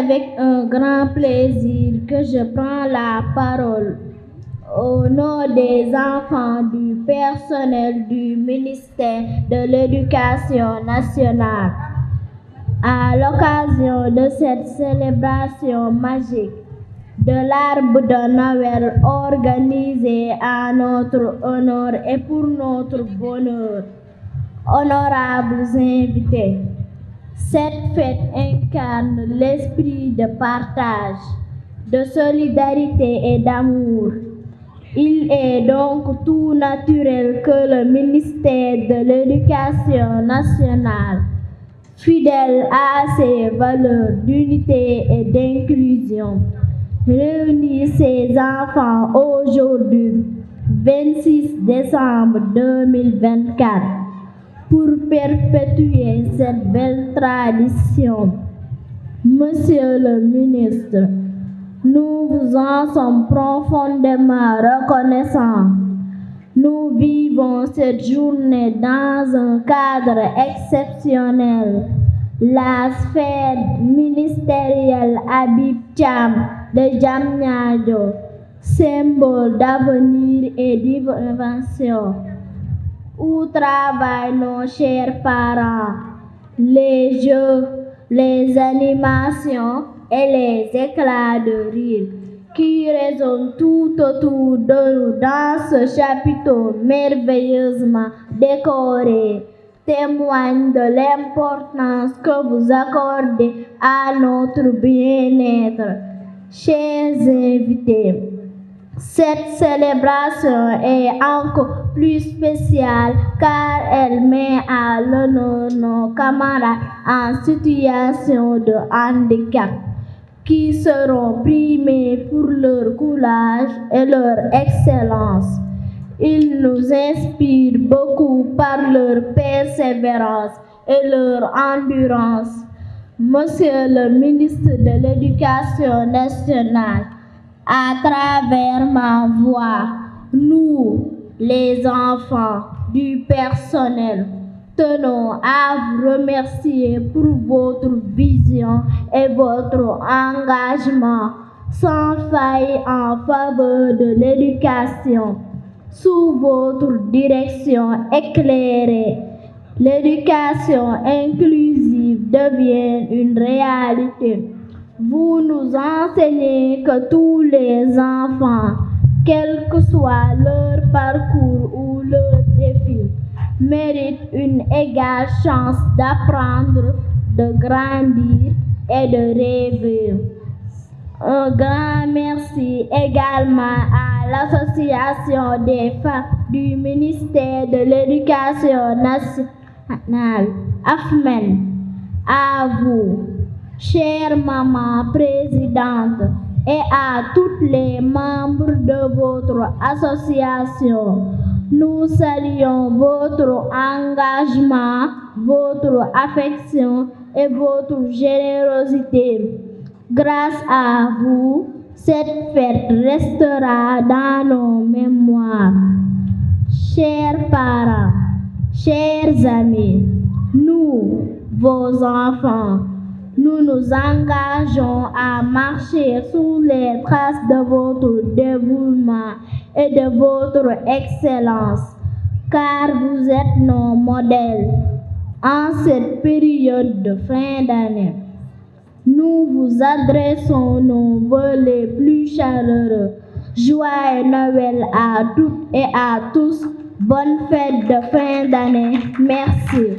avec un grand plaisir que je prends la parole au nom des enfants du personnel du ministère de l'Éducation nationale. À l'occasion de cette célébration magique de l'arbre de Noël organisée en notre honneur et pour notre bonheur, honorables invités, cette fête incarne l'esprit de partage, de solidarité et d'amour. Il est donc tout naturel que le ministère de l'Éducation nationale, fidèle à ses valeurs d'unité et d'inclusion, réunisse ses enfants aujourd'hui, 26 décembre 2024, pour perpétuer cette belle tradition. Monsieur le ministre, nous vous en sommes profondément reconnaissants. Nous vivons cette journée dans un cadre exceptionnel. La sphère ministérielle Habib Thiam de Diamniadio, symbole d'avenir et d'innovation, où travaillent nos chers parents, les jeux, les animations et les éclats de rire qui résonnent tout autour de nous dans ce chapiteau merveilleusement décoré, témoignent de l'importance que vous accordez à notre bien-être. Chers invités, cette célébration est encore plus spéciale car elle met à l'honneur nos camarades en situation de handicap qui seront primés pour leur courage et leur excellence. Ils nous inspirent beaucoup par leur persévérance et leur endurance. Monsieur le ministre de l'Éducation nationale, à travers ma voix, nous, les enfants du personnel, tenons à vous remercier pour votre vision et votre engagement sans faille en faveur de l'éducation. Sous votre direction éclairée, l'éducation inclusive devient une réalité. Vous nous enseignez que tous les enfants, quel que soit leur parcours ou leur défi, méritent une égale chance d'apprendre, de grandir et de rêver. Un grand merci également à l'Association des femmes du ministère de l'Éducation nationale, AFMEN, à vous, chère maman présidente, et à tous les membres de votre association. Nous saluons votre engagement, votre affection et votre générosité. Grâce à vous, cette fête restera dans nos mémoires. Chers parents, chers amis, nous, vos enfants, nous nous engageons à marcher sous les traces de votre dévouement et de votre excellence, car vous êtes nos modèles en cette période de fin d'année. Nous vous adressons nos vœux les plus chaleureux. Joyeux Noël à toutes et à tous. Bonne fête de fin d'année. Merci.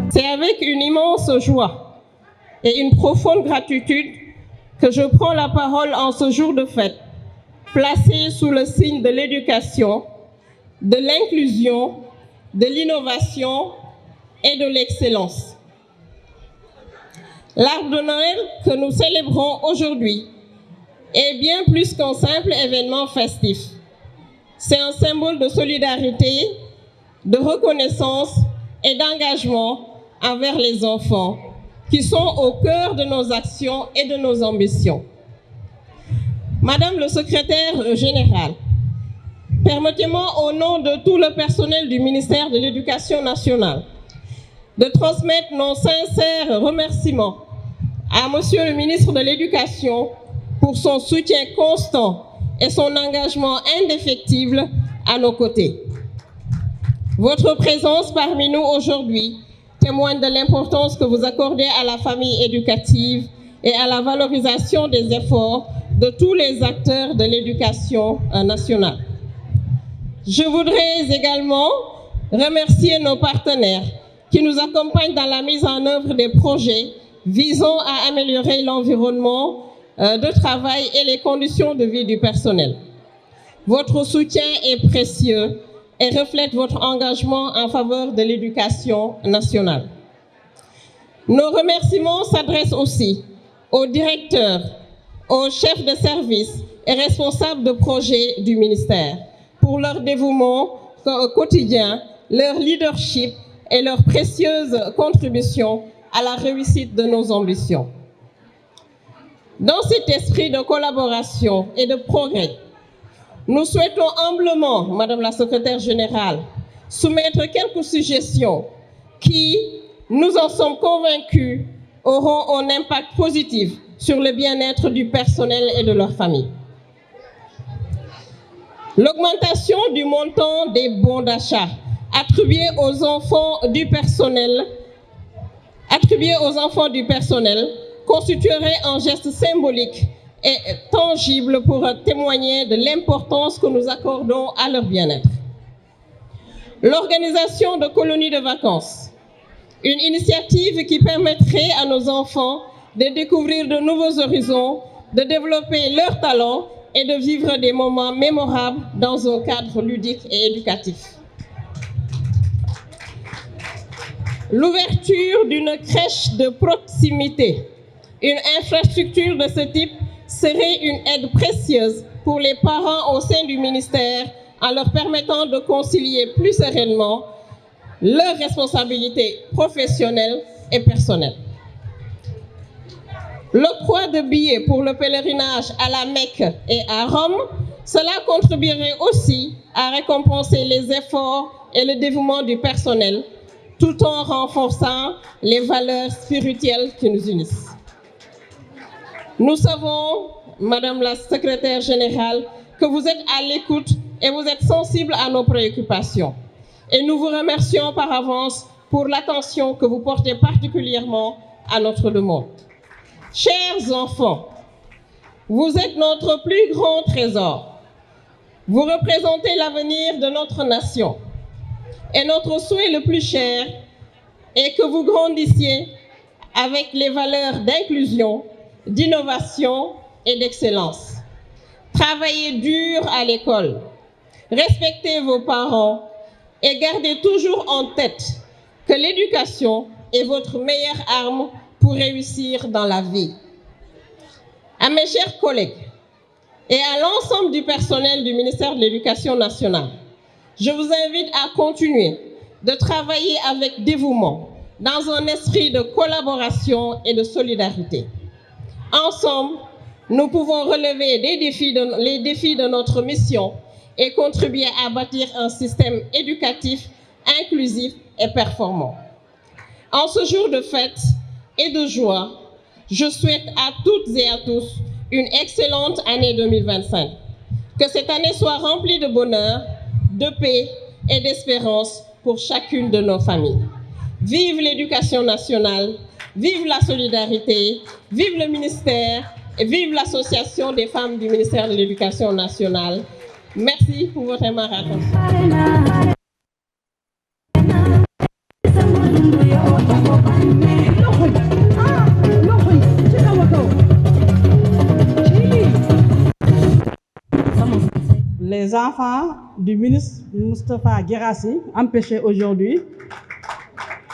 C'est avec une immense joie et une profonde gratitude que je prends la parole en ce jour de fête, placé sous le signe de l'éducation, de l'inclusion, de l'innovation et de l'excellence. L'arbre de Noël que nous célébrons aujourd'hui est bien plus qu'un simple événement festif. C'est un symbole de solidarité, de reconnaissance et d'engagement envers les enfants qui sont au cœur de nos actions et de nos ambitions. Madame le secrétaire général, permettez-moi au nom de tout le personnel du ministère de l'Éducation nationale de transmettre nos sincères remerciements à Monsieur le ministre de l'Éducation pour son soutien constant et son engagement indéfectible à nos côtés. Votre présence parmi nous aujourd'hui témoigne de l'importance que vous accordez à la famille éducative et à la valorisation des efforts de tous les acteurs de l'éducation nationale. Je voudrais également remercier nos partenaires qui nous accompagnent dans la mise en œuvre des projets visant à améliorer l'environnement de travail et les conditions de vie du personnel. Votre soutien est précieux et reflète votre engagement en faveur de l'éducation nationale. Nos remerciements s'adressent aussi aux directeurs, aux chefs de service et responsables de projets du ministère pour leur dévouement quotidien, leur leadership et leur précieuse contribution à la réussite de nos ambitions. Dans cet esprit de collaboration et de progrès, nous souhaitons humblement, Madame la Secrétaire générale, soumettre quelques suggestions qui, nous en sommes convaincus, auront un impact positif sur le bien-être du personnel et de leur famille. L'augmentation du montant des bons d'achat attribués aux enfants du personnel constituerait un geste symbolique et tangible pour témoigner de l'importance que nous accordons à leur bien-être. L'organisation de colonies de vacances, une initiative qui permettrait à nos enfants de découvrir de nouveaux horizons, de développer leurs talents et de vivre des moments mémorables dans un cadre ludique et éducatif. L'ouverture d'une crèche de proximité, une infrastructure de ce type serait une aide précieuse pour les parents au sein du ministère en leur permettant de concilier plus sereinement leurs responsabilités professionnelles et personnelles. L'octroi de billets pour le pèlerinage à la Mecque et à Rome, cela contribuerait aussi à récompenser les efforts et le dévouement du personnel, tout en renforçant les valeurs spirituelles qui nous unissent. Nous savons, Madame la Secrétaire générale, que vous êtes à l'écoute et vous êtes sensible à nos préoccupations. Et nous vous remercions par avance pour l'attention que vous portez particulièrement à notre demande. Chers enfants, vous êtes notre plus grand trésor. Vous représentez l'avenir de notre nation. Et notre souhait le plus cher est que vous grandissiez avec les valeurs d'inclusion, d'innovation et d'excellence. Travaillez dur à l'école, respectez vos parents et gardez toujours en tête que l'éducation est votre meilleure arme pour réussir dans la vie. À mes chers collègues et à l'ensemble du personnel du ministère de l'Éducation nationale, je vous invite à continuer de travailler avec dévouement dans un esprit de collaboration et de solidarité. Ensemble, nous pouvons relever les défis de notre mission et contribuer à bâtir un système éducatif inclusif et performant. En ce jour de fête et de joie, je souhaite à toutes et à tous une excellente année 2025. Que cette année soit remplie de bonheur, de paix et d'espérance pour chacune de nos familles. Vive l'éducation nationale, vive la solidarité, vive le ministère et vive l'association des femmes du ministère de l'Éducation nationale. Merci pour votre aimable attention. Les enfants du ministre Moustapha Guirassy, empêchés aujourd'hui,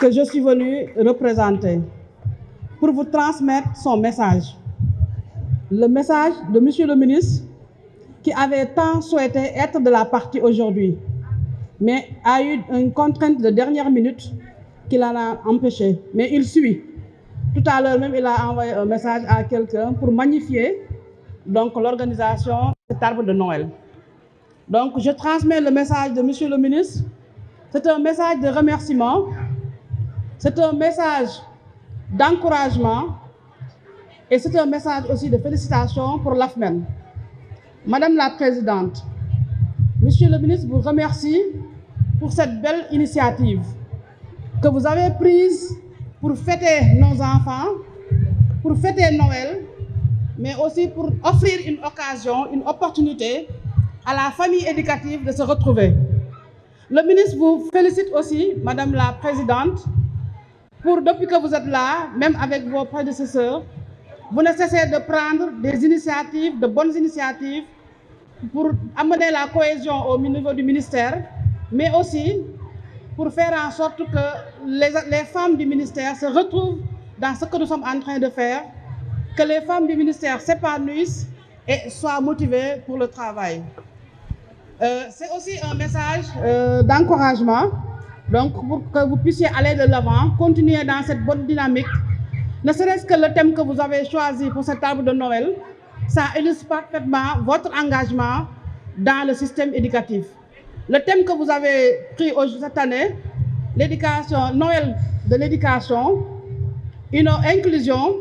que je suis venue représenter. pour vous transmettre son message. Le message de Monsieur le ministre, qui avait tant souhaité être de la partie aujourd'hui, mais a eu une contrainte de dernière minute qui l'en a empêché. Mais il suit. Tout à l'heure même, il a envoyé un message à quelqu'un pour magnifier donc l'organisation de cet arbre de Noël. Donc, je transmets le message de Monsieur le ministre. C'est un message de remerciement. C'est un message d'encouragement. Et c'est un message aussi de félicitations pour l'AFMEN. Madame la Présidente, Monsieur le ministre vous remercie pour cette belle initiative que vous avez prise pour fêter nos enfants, pour fêter Noël, mais aussi pour offrir une occasion, une opportunité à la famille éducative de se retrouver. Le ministre vous félicite aussi, Madame la Présidente, pour depuis que vous êtes là, même avec vos prédécesseurs, vous ne cessez de prendre des initiatives, de bonnes initiatives, pour amener la cohésion au niveau du ministère, mais aussi pour faire en sorte que les femmes du ministère se retrouvent dans ce que nous sommes en train de faire, que les femmes du ministère s'épanouissent et soient motivées pour le travail. C'est aussi un message d'encouragement, donc pour que vous puissiez aller de l'avant, continuer dans cette bonne dynamique. Ne serait-ce que le thème que vous avez choisi pour cet arbre de Noël, ça illustre parfaitement votre engagement dans le système éducatif. Le thème que vous avez pris cette année, l'éducation, Noël de l'éducation, inclusion,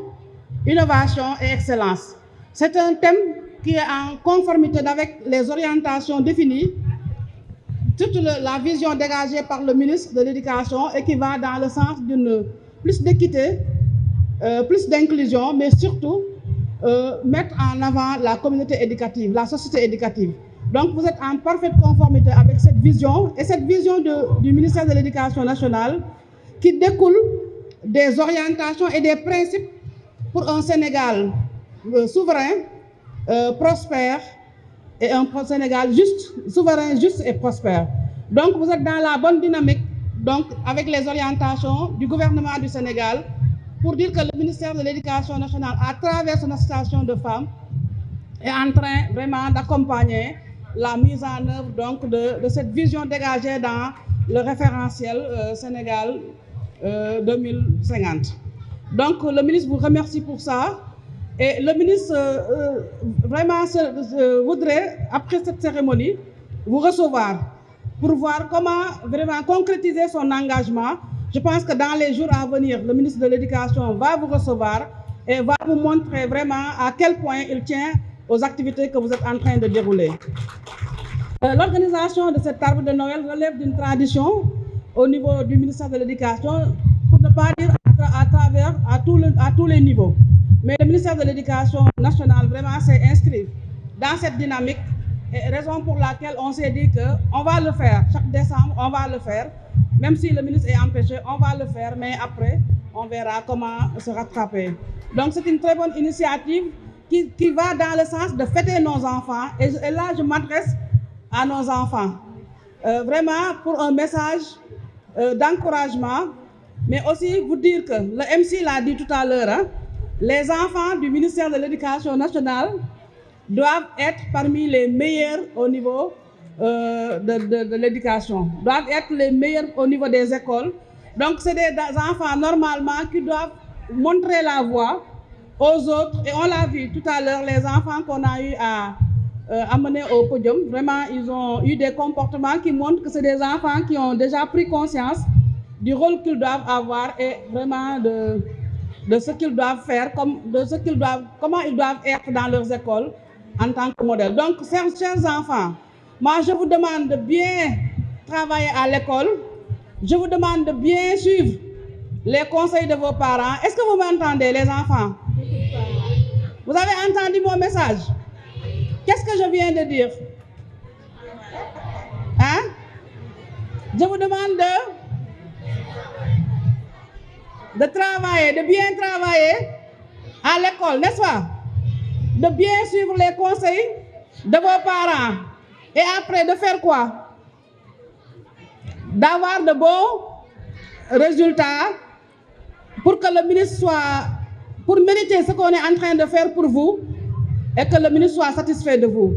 innovation et excellence. C'est un thème qui est en conformité avec les orientations définies, toute la vision dégagée par le ministre de l'Éducation et qui va dans le sens d'une plus d'équité, plus d'inclusion, mais surtout mettre en avant la communauté éducative, la société éducative. Donc vous êtes en parfaite conformité avec cette vision et cette vision du ministère de l'Éducation nationale qui découle des orientations et des principes pour un Sénégal souverain, prospère et un Sénégal juste, souverain, juste et prospère. Donc vous êtes dans la bonne dynamique donc, avec les orientations du gouvernement du Sénégal pour dire que le ministère de l'Éducation nationale, à travers son association de femmes, est en train vraiment d'accompagner la mise en œuvre donc, de cette vision dégagée dans le référentiel Sénégal 2050. Donc le ministre vous remercie pour ça. Et le ministre vraiment voudrait, après cette cérémonie, vous recevoir pour voir comment vraiment concrétiser son engagement. Je pense que dans les jours à venir, le ministre de l'Éducation va vous recevoir et va vous montrer vraiment à quel point il tient aux activités que vous êtes en train de dérouler. L'organisation de cet arbre de Noël relève d'une tradition au niveau du ministère de l'Éducation, pour ne pas dire à tous les niveaux. Mais le ministère de l'Éducation nationale vraiment s'est inscrit dans cette dynamique, et raison pour laquelle on s'est dit qu'on va le faire. Chaque décembre, on va le faire. Même si le ministre est empêché, on va le faire, mais après, on verra comment se rattraper. Donc c'est une très bonne initiative qui va dans le sens de fêter nos enfants. Et là, je m'adresse à nos enfants. Vraiment pour un message d'encouragement, mais aussi vous dire que le MC l'a dit tout à l'heure, hein, les enfants du ministère de l'Éducation nationale doivent être parmi les meilleurs au niveau de l'éducation, doivent être les meilleurs au niveau des écoles. Donc c'est des enfants normalement qui doivent montrer la voie aux autres. Et on l'a vu tout à l'heure, les enfants qu'on a eu à amener au podium, vraiment ils ont eu des comportements qui montrent que c'est des enfants qui ont déjà pris conscience du rôle qu'ils doivent avoir et vraiment de ce qu'ils doivent faire, comment ils doivent être dans leurs écoles en tant que modèle. Donc, chers enfants, moi je vous demande de bien travailler à l'école, je vous demande de bien suivre les conseils de vos parents. Est-ce que vous m'entendez, les enfants? Vous avez entendu mon message? Qu'est-ce que je viens de dire? Hein? Je vous demande de travailler, de bien travailler à l'école, n'est-ce pas? De bien suivre les conseils de vos parents. Et après, de faire quoi? D'avoir de bons résultats pour que le ministre soit pour mériter ce qu'on est en train de faire pour vous et que le ministre soit satisfait de vous.